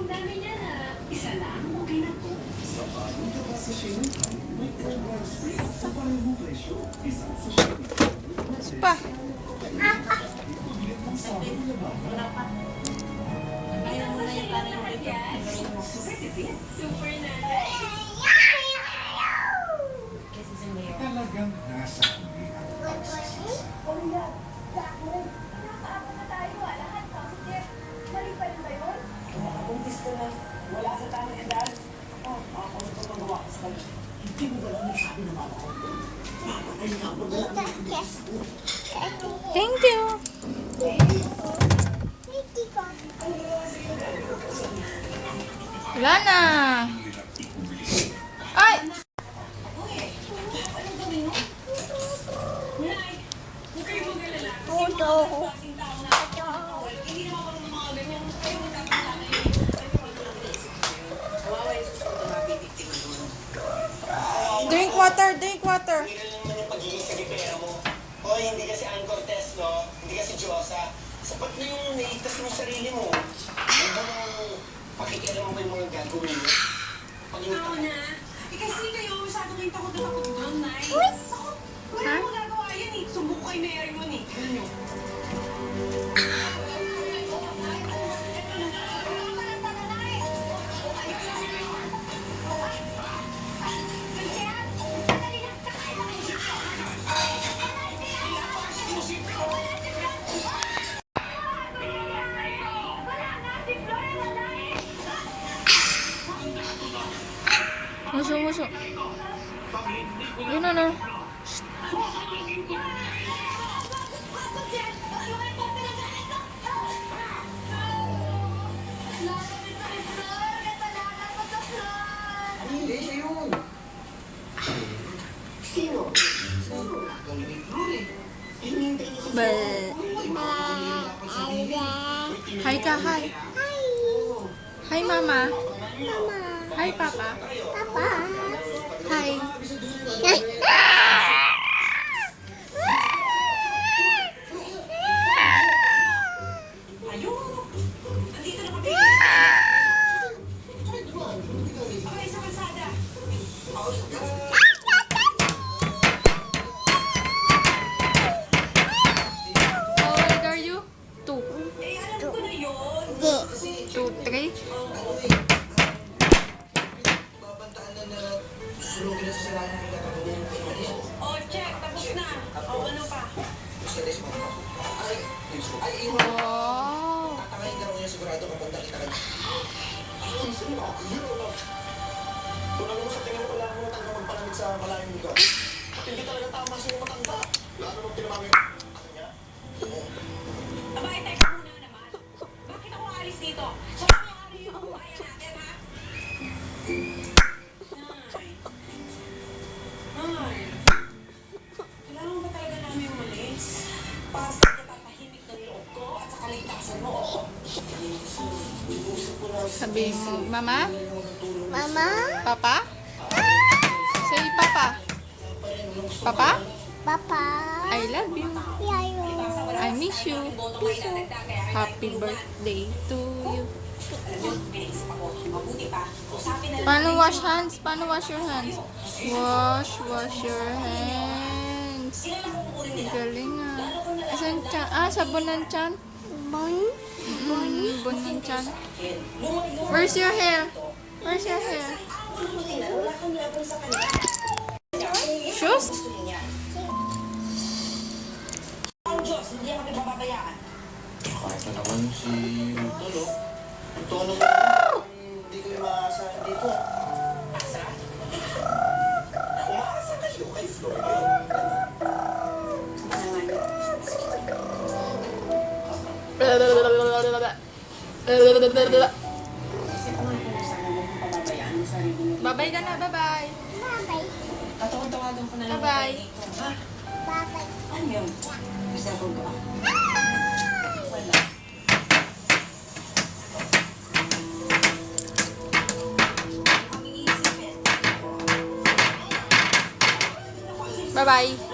Isa lang, okay na po. Sa bagong labas sa sinukan, may programs free sa parehong presyo. Isang sa Shopee. Pa. Pagbilit ng sabong labahan. Ayaw mo na yung parang Super na. Kasi si Mayor. Talagang nasa huli ang pagsisisa. Buntis ko na wala sa tamang edad. Ako ito magawa ko sa kanya. Hindi mo ba lang nasabi na mama ko? Papatay na ako na lang. Thank you. Wala na. Ay! Drink water, drink water. Tigil naman yung pagiging salipera mo. Hoy, hindi kasi Ann Cortez, no? Hindi kasi Diyosa. Sapat na yung nailigtas mo sarili mo. Huwag mo nang pakikialam mo yung mga gagawin mo. Pag-inita ka. Kasi kayo, masyadong kayo takot na takot doon, Nay. Wala mo nagawa yan eh. Sumbok kay Mary mo eh. Tignan nyo. Muso. Yun na. Hindi, siya yun. Sino? Hinihintay niya si Hi ka, hi. Hi, mama. Hi, papa. Hi. Ayun. Nandito na kami. Okay, sa kalsada. How old are you? 2. Eh, alam ko na yun. 2, 3. Babantaan na na susunugin na sa sirahan ng kakabulin ng English. Oh, check. Tapos na. Oh, ano pa? Gusto rin mo. Ay, iwan. Wow. Tatakayin ka raw niya sigurado kapag nakita ka niya. Kung ano mo sa tingin ko lang mo matanda magpalamig sa malayong lugar. At hindi talaga tama sino matanda. Lalo mong pinamami yung niya. Aba, teka muna naman. Bakit ako alis dito? Sa pangyayari yung buhayan natin, ha? Ay. Kailangan ba talaga namin umalis? Para sa katahimik ng loob ko at sa kaligtasan mo. Sabi mo, mama? Mama? Papa? Say papa. Papa? Papa? I love you. Yayo. I miss you. Happy birthday to you. Paano wash hands? Paano wash your hands? Wash your hands. Galing ah. Asan chan? Ah, sabon ng chan. Bon? Sabon ng chan. Where's your hair? Where's your hair? Shoes? Ang Diyos, hindi ako nagpapabayaan. Kahit na naman si Tolo. Ang tono mo, hindi ko yung maaasahan dito. Asa? Umaasa kayo kay Floyd. Bye-bye ka na, bye-bye. Bye-bye. Tatawag-tawagan ko na lang. Bye-bye. Ha? Bye-bye. Ano yun? Gusto ko ba? Wala. Bye-bye.